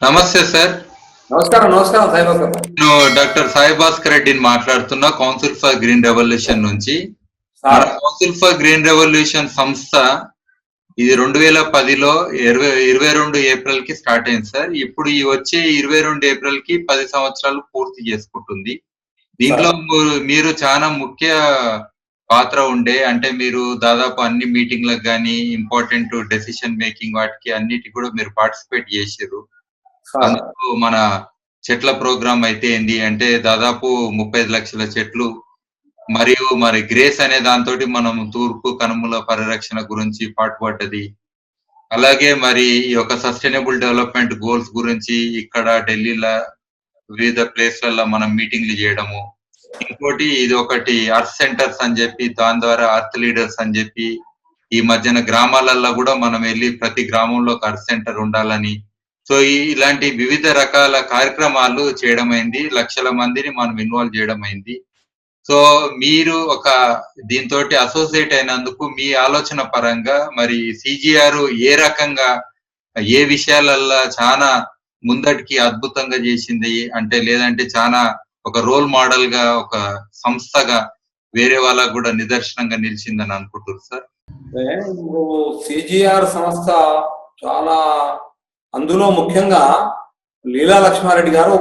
నమస్తే సార్. నమస్కారం. నమస్కారం సాయిభాస్కర్ సార్. నేను డాక్టర్ సాయి భాస్కర్ రెడ్డిని మాట్లాడుతున్నా కౌన్సిల్ ఫర్ గ్రీన్ రెవల్యూషన్ నుంచి. మన కౌన్సిల్ ఫర్ గ్రీన్ రెవల్యూషన్ సంస్థ ఇది 2010లో 22 ఏప్రిల్ కి స్టార్ట్ అయింది సార్. ఇప్పుడు ఈ వచ్చే 22 ఏప్రిల్ కి 10 సంవత్సరాలు పూర్తి చేసుకుంటుంది. దీంట్లో మీరు చాలా ముఖ్య పాత్ర ఉండే, అంటే మీరు దాదాపు అన్ని మీటింగ్లకు కానీ ఇంపార్టెంట్ డెసిషన్ మేకింగ్ వాటికి అన్నిటి కూడా మీరు పార్టిసిపేట్ చేసారు. అందుకు మన చెట్ల ప్రోగ్రామ్ అయితే ఏంది అంటే దాదాపు 35 లక్షల చెట్లు, మరియు మరి గ్రేస్ అనే దాంతో మనం తూర్పు కనుమల పరిరక్షణ గురించి పాటుపడ్డది. అలాగే మరి ఈ యొక్క సస్టైనబుల్ డెవలప్మెంట్ గోల్స్ గురించి ఇక్కడ ఢిల్లీలో వివిధ ప్లేస్లలో మనం మీటింగ్లు చేయడము. ఇంకోటి ఇది ఒకటి అర్త్ సెంటర్స్ అని చెప్పి, దాని ద్వారా అర్త్ లీడర్స్ అని చెప్పి ఈ మధ్యన గ్రామాలలో కూడా మనం వెళ్ళి ప్రతి గ్రామంలో ఒక అర్త్ సెంటర్ ఉండాలని, సో ఇలాంటి వివిధ రకాల కార్యక్రమాలు చేయడం అయింది. లక్షల మందిని మనం ఇన్వాల్వ్ చేయడం అయింది. సో మీరు ఒక దీంతో అసోసియేట్ అయినందుకు మీ ఆలోచన పరంగా మరి సిజిఆర్ ఏ రకంగా ఏ విషయాలల్లో చాలా ముందటికి అద్భుతంగా చేసింది అంటే, లేదంటే చాలా ఒక రోల్ మోడల్ గా ఒక సంస్థగా వేరే వాళ్ళకు కూడా నిదర్శనంగా నిలిచిందని అనుకుంటున్నారు సార్? సిజిఆర్ సంస్థ చాలా, అందులో ముఖ్యంగా లీలా లక్ష్మారెడ్డి గారు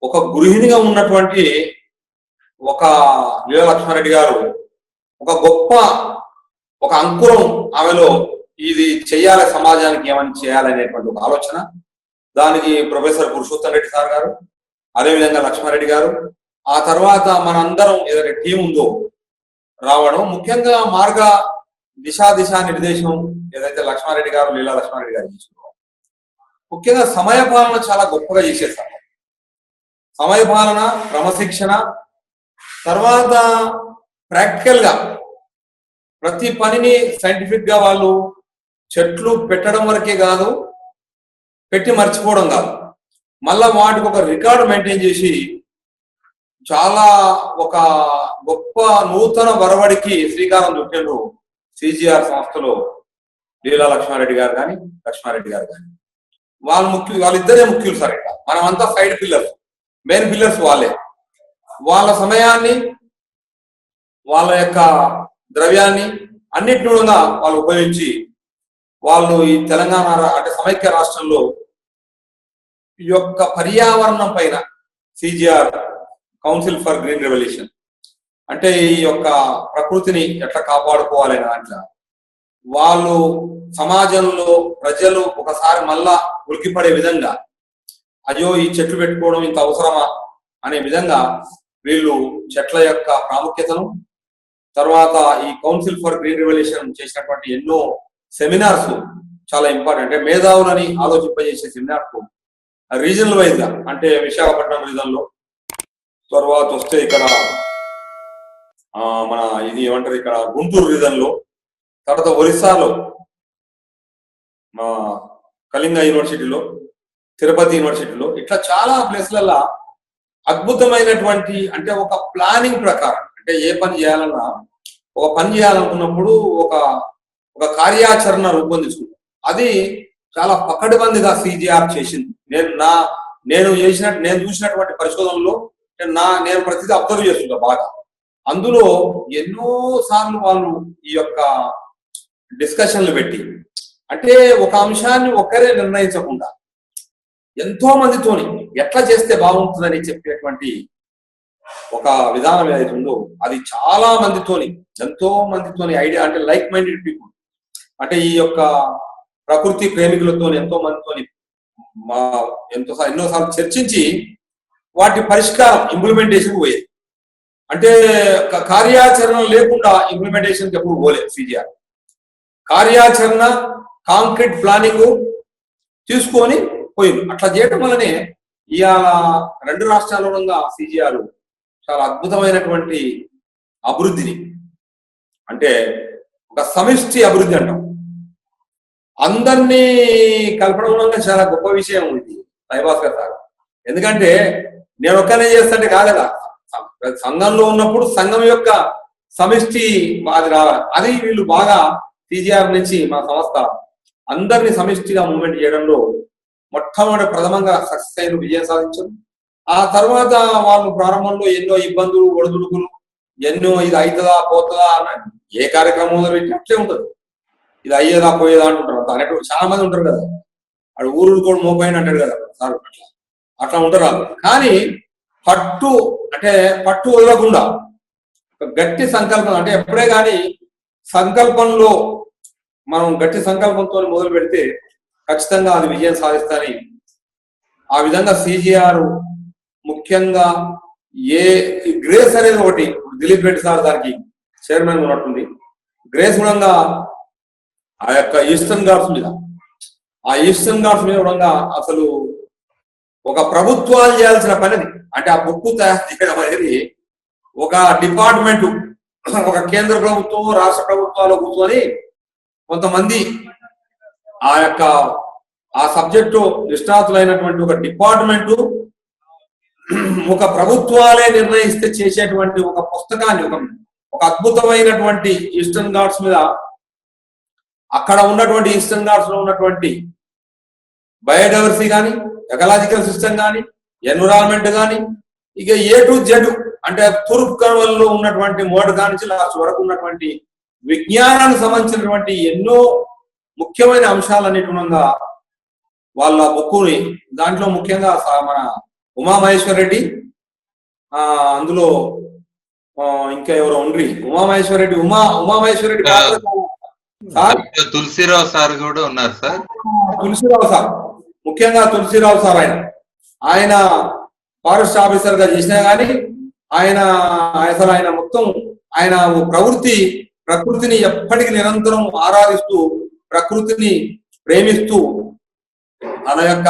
ఒక గృహిణిగా ఉన్నటువంటి ఒక లీలా లక్ష్మారెడ్డి గారు ఒక గొప్ప ఒక అంకురం ఆమెలో, ఇది చెయ్యాలి సమాజానికి ఏమని చేయాలనేటువంటి ఒక ఆలోచన. దానికి ప్రొఫెసర్ పురుషోత్తం రెడ్డి సార్ గారు, అదేవిధంగా లక్ష్మారెడ్డి గారు, ఆ తర్వాత మనందరం ఏదైతే టీం ఉందో రావడం, ముఖ్యంగా దిశా నిర్దేశం ఏదైతే లక్ష్మారెడ్డి గారు లీలా లక్ష్మారెడ్డి గారు చేసినారో, ముఖ్యంగా సమయపాలన చాలా గొప్పగా చేసేసారు. సమయపాలన, క్రమశిక్షణ, తర్వాత ప్రాక్టికల్ గా ప్రతి పనిని సైంటిఫిక్ గా వాళ్ళు చెట్లు పెట్టడం వరకే కాదు, పెట్టి మర్చిపోవడం కాదు, మళ్ళా వాటికి ఒక రికార్డు మెయింటైన్ చేసి చాలా ఒక గొప్ప నూతన వరవడికి శ్రీకారం చుట్టారు సిజిఆర్ సంస్థలో లీలా లక్ష్మారెడ్డి గారు కానీ లక్ష్మారెడ్డి గారు కానీ. వాళ్ళిద్దరే ముఖ్యులు సార్. ఇక్కడ మనమంతా సైడ్ పిల్లర్స్, మెయిన్ పిల్లర్స్ వాళ్ళే. వాళ్ళ సమయాన్ని, వాళ్ళ యొక్క ద్రవ్యాన్ని అన్నిటిని కూడా వాళ్ళు ఉపయోగించి వాళ్ళు ఈ తెలంగాణ అంటే సమైక్య రాష్ట్రంలో ఈ యొక్క పర్యావరణం పైన CGR council for green revolution అంటే ఈ యొక్క ప్రకృతిని ఎట్లా కాపాడుకోవాలనే దాంట్లో వాళ్ళు సమాజంలో ప్రజలు ఒకసారి మళ్ళా ఉలికిపడే విధంగా, అయ్యో ఈ చెట్లు పెట్టుకోవడం ఇంత అవసరమా అనే విధంగా వీళ్ళు చెట్ల యొక్క ప్రాముఖ్యతను, తర్వాత ఈ కౌన్సిల్ ఫర్ గ్రీన్ రెవల్యూషన్ చేసినటువంటి ఎన్నో సెమినార్స్ చాలా ఇంపార్టెంట్. అంటే మేధావులని ఆలోచింపజేసే సెమినార్స్ రీజనల్ వైజ్ గా, అంటే విశాఖపట్నం రీజన్ లో, తర్వాత వస్తే ఇక్కడ మన ఇది ఏమంటారు ఇక్కడ గుంటూరు రీజన్ లో, తర్వాత ఒరిస్సాలో మా కళింగ యూనివర్సిటీలో, తిరుపతి యూనివర్సిటీలో, ఇట్లా చాలా ప్లేస్లలో అద్భుతమైనటువంటి, అంటే ఒక ప్లానింగ్ ప్రకారం, అంటే ఏ పని చేయాలన్నా ఒక పని చేయాలనుకున్నప్పుడు ఒక ఒక కార్యాచరణ రూపొందించుకుంటాం. అది చాలా పకడ్బందీగా సిజిఆర్ చేసింది. నేను చూసినటువంటి పరిశోధనలో నేను ప్రతిదీ అబ్జర్వ్ చేస్తుంటా బాగా. అందులో ఎన్నో సార్లు వాళ్ళు ఈ యొక్క డిస్కషన్లు పెట్టి, అంటే ఒక అంశాన్ని ఒక్కరే నిర్ణయించకుండా ఎంతో మందితోని ఎట్లా చేస్తే బాగుంటుందని చెప్పేటువంటి ఒక విధానం ఏదైతే ఉందో, అది చాలా మందితోని, ఎంతో మందితోని ఐడియా, అంటే లైక్ మైండెడ్ పీపుల్, అంటే ఈ యొక్క ప్రకృతి ప్రేమికులతో ఎంతో మందితోని ఎన్నోసార్లు చర్చించి వాటి పరిష్కారం ఇంప్లిమెంటేషన్ పోయేది. అంటే కార్యాచరణ లేకుండా ఇంప్లిమెంటేషన్ ఎప్పుడు పోలేదు సిజిఆర్. కార్యాచరణ, కాంక్రీట్ ప్లానింగ్ తీసుకొని పోయింది. అట్లా చేయడం వల్లనే ఇవాళ రెండు రాష్ట్రాలలో సిజిఆర్ చాలా అద్భుతమైనటువంటి అభివృద్ధిని, అంటే ఒక సమిష్టి అభివృద్ధి అంటాం, అందరినీ కలపడం వల్ల చాలా గొప్ప విషయం ఇది సాయిభాస్కర్ సార్. ఎందుకంటే నేను ఒక్కనే చేస్తుంటే కాలేదా, సంఘంలో ఉన్నప్పుడు సంఘం యొక్క సమిష్టి అది రావాలి. అది వీళ్ళు బాగా సిజిఆర్ నుంచి మా సంస్థ అందరినీ సమిష్టిగా మూవ్మెంట్ చేయడంలో మొట్టమొదటి ప్రథమంగా సక్సెస్ అయిన విజయం సాధించారు. ఆ తర్వాత వాళ్ళు ప్రారంభంలో ఎన్నో ఇబ్బందులు ఒడిదుడుకులు ఎన్నో ఇది అవుతుందా పోతుందా అన్న ఏ కార్యక్రమం మొదలుపెట్టి అట్లే ఉంటుంది. ఇది అయ్యేదా పోయేదా అంటుంటారు అనేటువంటి చాలా మంది ఉంటారు కదా, అక్కడ ఊరు కూడా మోపోయిన అంటాడు కదా సార్, అట్లా ఉంటారు వాళ్ళు. కానీ పట్టు వదలకుండా గట్టి సంకల్పం, అంటే ఎప్పుడే కానీ సంకల్పంలో మనం గట్టి సంకల్పంతో మొదలు పెడితే ఖచ్చితంగా అది విజయం సాధిస్తారని ఆ విధంగా సిజిఆర్ ముఖ్యంగా గ్రేస్ అనేది ఒకటి దిలీప్ రెడ్డి సార్ దానికి చైర్మన్ ఉన్నట్టుంది. గ్రేస్ గుణంగా ఆ యొక్క ఈస్టర్న్ ఘాట్స్ మీద గుణంగా అసలు ఒక ప్రభుత్వాలు చేయాల్సిన పని, అంటే ఆ బుక్ తయారు చేయడం అనేది ఒక డిపార్ట్మెంట్, ఒక కేంద్ర ప్రభుత్వం రాష్ట్ర ప్రభుత్వాలు కూర్చొని కొంతమంది ఆ సబ్జెక్టు నిష్ణాతులైనటువంటి ఒక డిపార్ట్మెంటు ఒక ప్రభుత్వాలే నిర్ణయిస్తే చేసేటువంటి ఒక పుస్తకాన్ని, ఒక అద్భుతమైనటువంటి ఈస్టర్న్ ఘాట్స్ మీద, అక్కడ ఉన్నటువంటి ఈస్టర్న్ ఘాట్స్ లో ఉన్నటువంటి బయోడైవర్సిటీ కానీ, ఎకలాజికల్ సిస్టమ్ కానీ, ఎన్విరాన్మెంట్ కానీ, ఇక A to Z అంటే తూర్పు కనుమల్లో ఉన్నటువంటి మొదటి నుంచి లాస్ట్ వరకు ఉన్నటువంటి విజ్ఞానానికి సంబంధించినటువంటి ఎన్నో ముఖ్యమైన అంశాలన్నిటిగా వాళ్ళ బుక్కుని, దాంట్లో ముఖ్యంగా మన ఉమామహేశ్వర్ రెడ్డి, అందులో ఇంకా ఎవరో ఉండ్రి ఉమామహేశ్వర్ రెడ్డి తులసిరావు సార్ కూడా ఉన్నారు సార్. తులసిరావు సార్, ముఖ్యంగా తులసిరావు సార్ ఆయన ఫారెస్ట్ ఆఫీసర్ గా చేసినా కానీ ఆయన మొత్తం ఆయన ప్రకృతిని ఎప్పటికీ నిరంతరం ఆరాధిస్తూ, ప్రకృతిని ప్రేమిస్తూ తన యొక్క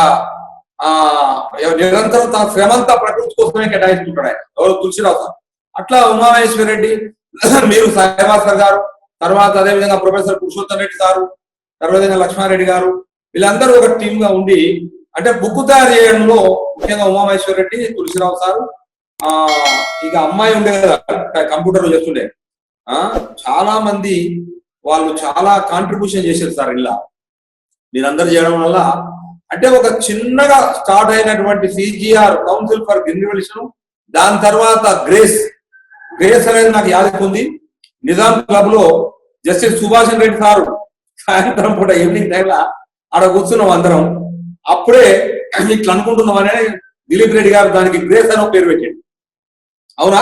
నిరంతరం తన శ్రమంతా ప్రకృతి కోసమే కేటాయిస్తుంటాడు ఆయన. ఎవరు? తులసిరావు సార్. అట్లా ఉమామహేశ్వర్ రెడ్డి, మీరు సాయిభాస్కర్ గారు, తర్వాత అదేవిధంగా ప్రొఫెసర్ పురుషోత్తం రెడ్డి సారు, తర్వాత లక్ష్మారెడ్డి గారు, వీళ్ళందరూ ఒక టీమ్ గా ఉండి అంటే బుక్ తయారు చేయడంలో ముఖ్యంగా ఉమామహేశ్వర్ రెడ్డి, తులసిరావు సారు, ఇక అమ్మాయి ఉండే కదా కంప్యూటర్ లో చేస్తుండే, చాలా మంది వాళ్ళు చాలా కాంట్రిబ్యూషన్ చేశారు సార్. ఇలా మీరందరూ చేయడం వల్ల అంటే ఒక చిన్నగా స్టార్ట్ అయినటువంటి CGR council for green revolution, దాని తర్వాత గ్రేస్ అనేది నాకు యాదకుంది. నిజాం క్లబ్ లో జస్టిస్ సుభాష్ రెడ్డి సారు సాయంత్రం పూట ఈవినింగ్ టైంలో ఆడ కూర్చున్నాం అందరం. అప్పుడే ఇట్లా అనుకుంటున్నామనే దిలీప్ రెడ్డి గారు దానికి గ్రేస్ అని పేరు పెట్టాడు. అవునా?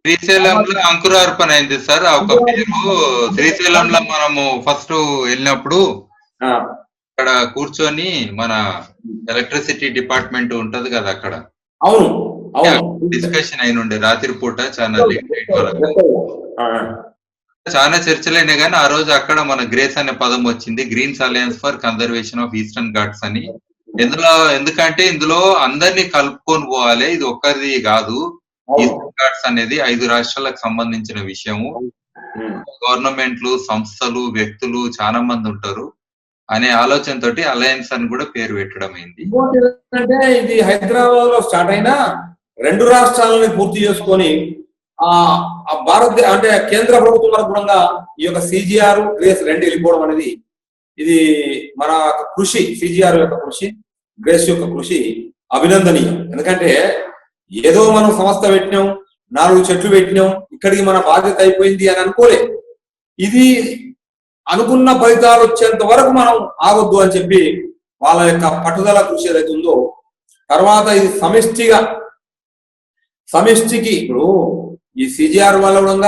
శ్రీశైలంలో అంకురార్పణ అయింది సార్. ఒక పేరు శ్రీశైలంలో మనము ఫస్ట్ వెళ్ళినప్పుడు అక్కడ కూర్చొని మన ఎలక్ట్రిసిటీ డిపార్ట్మెంట్ ఉంటది కదా అక్కడ, అవును డిస్కషన్ అయిన ఉండే రాత్రి పూట చాలా లేట్ నైట్ వరకు, చాలా చర్చలైనా కానీ ఆ రోజు అక్కడ మన గ్రేస్ అనే పదం వచ్చింది, Greens Alliance for Conservation of Eastern Ghats అని. ఎందుకంటే ఇందులో అందరినీ కలుపుకొని పోవాలి, ఇది ఒక్కరిది కాదు. ఈస్టర్న్ ఘాట్స్ అనేది 5 రాష్ట్రాలకు సంబంధించిన విషయము. గవర్నమెంట్లు, సంస్థలు, వ్యక్తులు చాలా మంది ఉంటారు అనే ఆలోచనతోటి అలయన్స్ అని కూడా పేరు పెట్టడం అయింది. అంటే ఇది హైదరాబాద్ లో స్టార్ట్ అయినా 2 రాష్ట్రాలని పూర్తి చేసుకొని అంటే కేంద్ర ప్రభుత్వం అనుగుణంగా ఈ యొక్క సిజిఆర్ గ్రేస్ 2 వెళ్ళిపోవడం అనేది ఇది మన కృషి, సిజిఆర్ యొక్క కృషి, గ్రేస్ యొక్క కృషి అభినందనీయం. ఎందుకంటే ఏదో మనం సంస్థ పెట్టినాం, 4 చెట్లు పెట్టినాం, ఇక్కడికి మన బాధ్యత అయిపోయింది అని అనుకోలే. ఇది అనుకున్న ఫలితాలు వచ్చేంత వరకు మనం ఆగొద్దు అని చెప్పి వాళ్ళ యొక్క పట్టుదల కృషి ఏదైతే ఉందో, తర్వాత ఇది సమిష్టికి ఇప్పుడు ఈ సిజిఆర్ వల్ల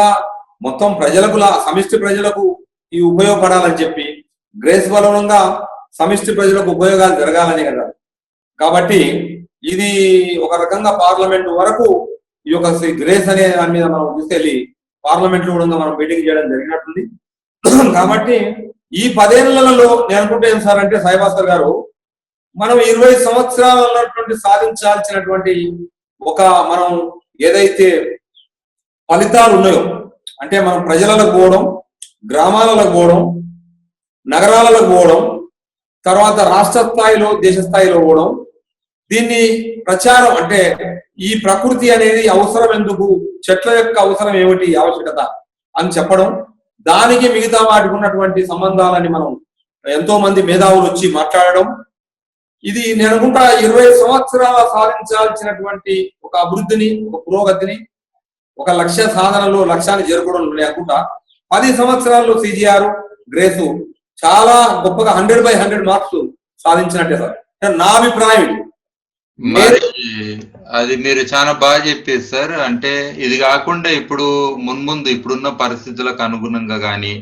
మొత్తం ప్రజలకు, సమిష్టి ప్రజలకు ఈ ఉపయోగపడాలని చెప్పి, గ్రేస్ వలనంగా సమిష్టి ప్రజలకు ఉపయోగాలు జరగాలని కదా. కాబట్టి ఇది ఒక రకంగా పార్లమెంట్ వరకు ఈ యొక్క గ్రేస్ అనే దాని మీద మనం తీసుకెళ్లి పార్లమెంట్ లో కూడా మనం మీటింగ్ చేయడం జరిగినట్టుంది. కాబట్టి ఈ 10 ఏళ్లలో నేను అనుకుంటే ఏం సార్ అంటే సాయిభాస్కర్ గారు, మనం 20 సంవత్సరాలు ఉన్నటువంటి సాధించాల్సినటువంటి మనం ఏదైతే ఫలితాలు ఉన్నాయో, అంటే మనం ప్రజలకు పోవడం, గ్రామాలకు పోవడం, నగరాలకు పోవడం, తర్వాత రాష్ట్ర స్థాయిలో, దేశ స్థాయిలో పోవడం, దీన్ని ప్రచారం అంటే ఈ ప్రకృతి అనేది అవసరం ఎందుకు, చెట్ల యొక్క అవసరం ఏమిటి, ఆవశ్యకత అని చెప్పడం, దానికి మిగతా వాటికి ఉన్నటువంటి సంబంధాలని మనం ఎంతో మంది మేధావులు వచ్చి మాట్లాడడం, ఇది నేను అనుకుంటా 20 సంవత్సరాల సాధించాల్సినటువంటి ఒక అభివృద్ధిని, ఒక పురోగతిని, ఒక లక్ష్య సాధనలో లక్ష్యాన్ని చేరుకోవడం నేను అనుకుంటా 10 సంవత్సరాల్లో సిజిఆర్ గ్రేసు చాలా గొప్పగా 100/100 మార్క్స్ సాధించినట్టే సార్. నా అభిప్రాయం ఇది. మరి అది మీరు చాలా బాగా చెప్పారు సార్. అంటే ఇది కాకుండా ఇప్పుడు మున్ముందు ఇప్పుడున్న పరిస్థితులకు అనుగుణంగా కానీ,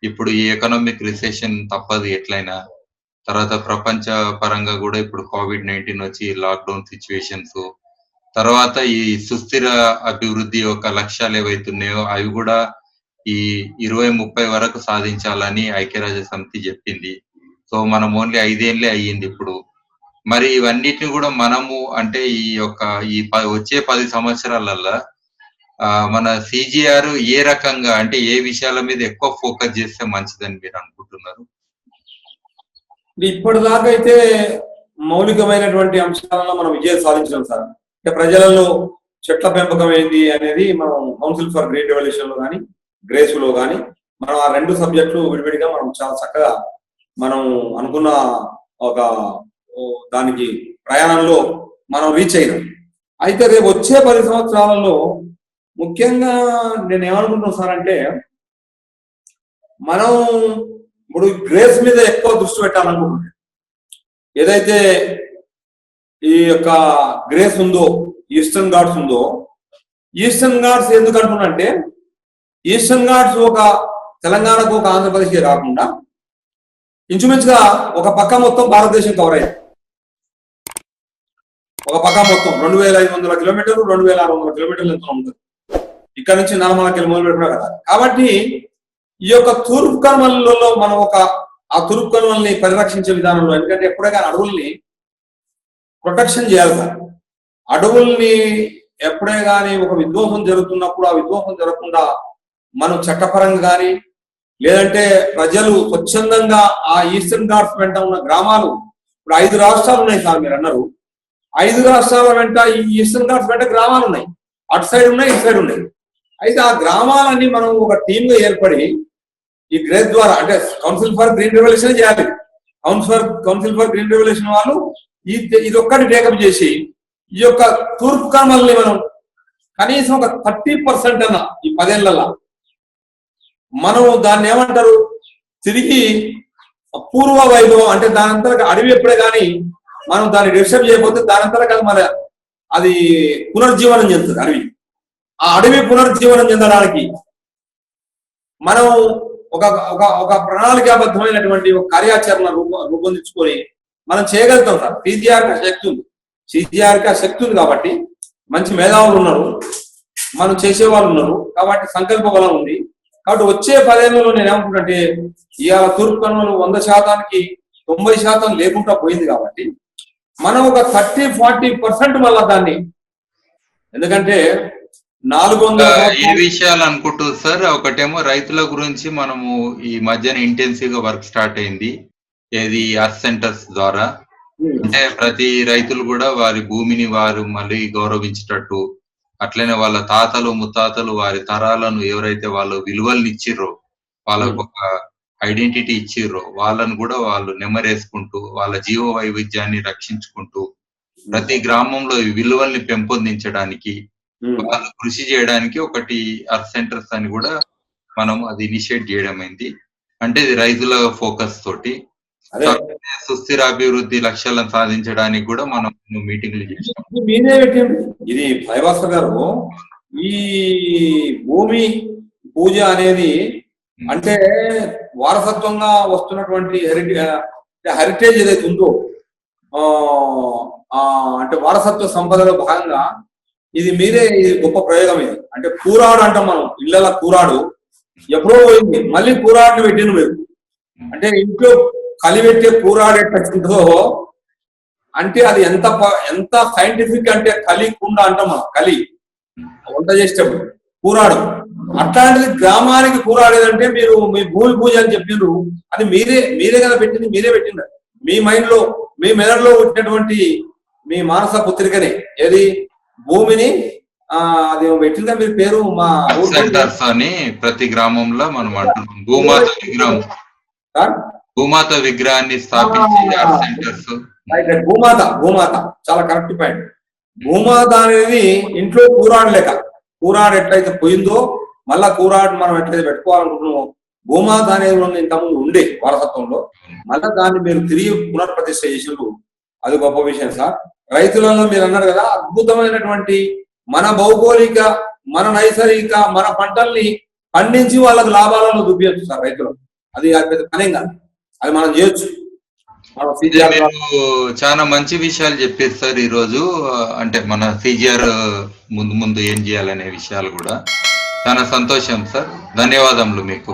ఇప్పుడు ఈ ఎకనామిక్ రిసెషన్ తప్పదు ఎట్లయినా, తర్వాత ప్రపంచ పరంగా కూడా ఇప్పుడు COVID-19 వచ్చి లాక్డౌన్ సిచ్యువేషన్స్, తర్వాత ఈ సుస్థిర అభివృద్ధి యొక్క లక్ష్యాలు ఏవైతున్నాయో అవి కూడా ఈ 2030 వరకు సాధించాలని ఐక్యరాజ్య సమితి చెప్పింది. సో మనం ఓన్లీ 5 ఏళ్ళే అయ్యింది ఇప్పుడు. మరి ఇవన్నిటిని కూడా మనము అంటే ఈ యొక్క వచ్చే 10 సంవత్సరాలల్లో మన సిజిఆర్ ఏ రకంగా అంటే ఏ విషయాల మీద ఎక్కువ ఫోకస్ చేస్తే మంచిదని మీరు అనుకుంటున్నారు? ఇప్పటిదాకా అయితే మౌలికమైనటువంటి అంశాలలో మనం విజయం సాధించడం సార్. అంటే ప్రజలలో చెట్ల పెంపకం ఏంటి అనేది మనం కౌన్సిల్ ఫర్ గ్రీన్ రెవల్యూషన్ లో కానీ గ్రేస్ లో కానీ మనం ఆ 2 సబ్జెక్టులు విడివిడిగా మనం చాలా చక్కగా మనం అనుకున్న ఒక దానికి ప్రయాణంలో మనం రీచ్ అయినాం. అయితే రేపు వచ్చే 10 సంవత్సరాలలో ముఖ్యంగా నేను ఏమనుకుంటున్నాను సార్ అంటే, మనం ఇప్పుడు గ్రేస్ మీద ఎక్కువ దృష్టి పెట్టాలనుకుంటున్నాం. ఏదైతే ఈ యొక్క గ్రేస్ ఉందో, ఈస్టర్న్ ఘాట్స్ ఉందో, ఈస్టర్న్ ఘాట్స్ ఎందుకు అంటున్నంటే, ఈస్టర్న్ ఘాట్స్ ఒక తెలంగాణకు ఒక ఆంధ్రప్రదేశ్కి కాకుండా ఇంచుమించుగా ఒక పక్క మొత్తం భారతదేశం కవర్ అయ్యింది. ఒక పక్క మొత్తం 2500 కిలోమీటర్లు, 2600 కిలోమీటర్లు ఎంత ఉంటుంది. ఇక్కడ నుంచి నల్లమలకి మొదలు పెట్టినా కదా. కాబట్టి ఈ యొక్క తూర్పు కనుమలలో మనం ఆ తూర్పు కనుమల్ని పరిరక్షించే విధానంలో, ఎందుకంటే ఎప్పుడే కానీ అడవుల్ని ప్రొటెక్షన్ చేయాలి సార్. అడవుల్ని ఎప్పుడే కానీ ఒక విధ్వంసం జరుగుతున్నప్పుడు ఆ విధ్వంసం జరగకుండా మనం చట్టపరంగా కానీ, లేదంటే ప్రజలు స్వచ్ఛందంగా ఆ ఈస్టర్న్ ఘాట్స్ వెంట ఉన్న గ్రామాలు, ఇప్పుడు 5 రాష్ట్రాలు ఉన్నాయి సార్ మీరు అన్నారు. 5 రాష్ట్రాల వెంట ఈ ఈస్టర్న్ ఘాట్స్ వెంట గ్రామాలు ఉన్నాయి, అటు సైడ్ ఉన్నాయి, ఇటు సైడ్ ఉన్నాయి. అయితే ఆ గ్రామాలన్నీ మనం ఒక టీమ్ గా ఏర్పడి ఈ గ్రేస్ ద్వారా, అంటే కౌన్సిల్ ఫర్ గ్రీన్ రెవల్యూషన్ చేయాలి. కౌన్సిల్ ఫర్ గ్రీన్ రెవల్యూషన్ వాళ్ళు ఇది ఒక్కటి టేకప్ చేసి ఈ యొక్క తూర్పు కనుమల్ని మనం కనీసం ఒక 30% అన్న ఈ 10 ఏళ్లలో మనం దాన్ని ఏమంటారు, తిరిగి పూర్వ వైభవం, అంటే దానంతరం అడవి ఎప్పుడే కానీ మనం దాన్ని డిస్టర్బ్ చేయకపోతే దానంతరం కాదు మన అది పునర్జీవనం చెందుతుంది అడవి. ఆ అడవి పునర్జీవనం చెందడానికి మనం ఒక ఒక ప్రణాళికాబద్ధమైనటువంటి ఒక కార్యాచరణ రూపొందించుకొని మనం చేయగలుగుతాం సార్. సిజిఆర్కి ఆ శక్తి ఉంది కాబట్టి, మంచి మేధావులు ఉన్నారు, మనం చేసేవాళ్ళు ఉన్నారు కాబట్టి సంకల్ప బలం ఉంది. కాబట్టి వచ్చే 10 ఏళ్లలో నేను ఏమనుకుంటే, ఇవాళ తూర్పు కనుమలు 100%కి 90% లేకుండా పోయింది కాబట్టి మనం ఒక 30-40% వల్ల దాన్ని, ఎందుకంటే 400 ఈ విషయాలు అనుకుంటూ సార్, ఒకటేమో రైతుల గురించి మనము ఈ మధ్యన ఇంటెన్సివ్ గా వర్క్ స్టార్ట్ అయింది, ఏది అర్త్ సెంటర్స్ ద్వారా. అంటే ప్రతి రైతులు కూడా వారి భూమిని వారు మళ్ళీ గౌరవించేటట్టు, అట్లనే వాళ్ళ తాతలు ముత్తాతలు వారి తరాలను ఎవరైతే వాళ్ళు విలువలను ఇచ్చిర్రో, వాళ్ళకు ఒక ఐడెంటిటీ ఇచ్చిర్రో, వాళ్ళను కూడా వాళ్ళు నెమరేసుకుంటూ వాళ్ళ జీవ వైవిధ్యాన్ని రక్షించుకుంటూ ప్రతి గ్రామంలో ఈ విలువల్ని పెంపొందించడానికి వాళ్ళు కృషి చేయడానికి ఒకటి అర్త్ సెంటర్స్ అని కూడా మనం అది ఇనిషియేట్ చేయడం అయింది. అంటే ఇది రైతుల ఫోకస్ తోటి సుస్థిర అభివృద్ధి లక్ష్యాలను సాధించడానికి కూడా మనం మీటింగ్లు చేసాం. ఇది భయభాస్కర్ గారు, ఈ భూమి పూజ అనేది అంటే వారసత్వంగా వస్తున్నటువంటి హెరిటేజ్ ఏదైతే ఉందో, అంటే వారసత్వ సంపదలో భాగంగా ఇది గొప్ప ప్రయోగం. ఇది అంటే కూరాడు అంటాం మనం, ఇళ్ళ కూరాడు ఎప్పుడో పోయింది, మళ్ళీ కూరాడుని పెట్టిన మీరు. అంటే ఇంట్లో కలిపెట్టే కూరాడు ఎట్టుందో అంటే అది ఎంత సైంటిఫిక్ అంటే కలి కుండ అంటాం మనం, కలి వంట చేసేటప్పుడు కూరాడు. అట్లాంటిది గ్రామానికి కూరాడేదంటే మీరు మీ భూమి పూజ అని చెప్పినారు, అది మీరే కదా పెట్టింది, మీరే పెట్టినారు. మీ మైండ్ లో, మీ మెదడులో వచ్చినటువంటి మీ మానస పుత్రికనే ఏది భూమిని అది పెట్టిందా మీరు పేరు మా సెంటర్స్ అని ప్రతి గ్రామంలో మనం అంటున్నాం. భూమాత విగ్రహం భూమాత విగ్రహాన్ని స్థాపించి ఆర్ట్ సెంటర్స్. భూమాత చాలా కరెక్ట్ పాయింట్. భూమాత అనేది ఇంట్లో కూరాడు లేక, కూరాడు ఎట్లయితే పోయిందో మళ్ళా కూరాడు మనం ఎట్లయితే పెట్టుకోవాలనుకుంటున్నామో, భూమాత అనేది ఇంతకుముందు ఉండే వారసత్వంలో, మళ్ళా దాన్ని మీరు తిరిగి పునర్ప్రతిష్ఠ చేసినప్పుడు అది గొప్ప విషయం సార్. రైతులలో మీరు అన్నారు కదా, అద్భుతమైనటువంటి మన భౌగోళిక, మన నైసర్గిక, మన పంటల్ని పండించి వాళ్ళకి లాభాలను చూపించచ్చు సార్ రైతులు. అది పెద్ద పనేం కాదు, అది మనం చేయొచ్చు. చాలా మంచి విషయాలు చెప్పారు సార్ ఈ రోజు. అంటే మన సిజిఆర్ ముందు ఏం చేయాలనే విషయాలు కూడా చాలా సంతోషం సార్. ధన్యవాదములు మీకు.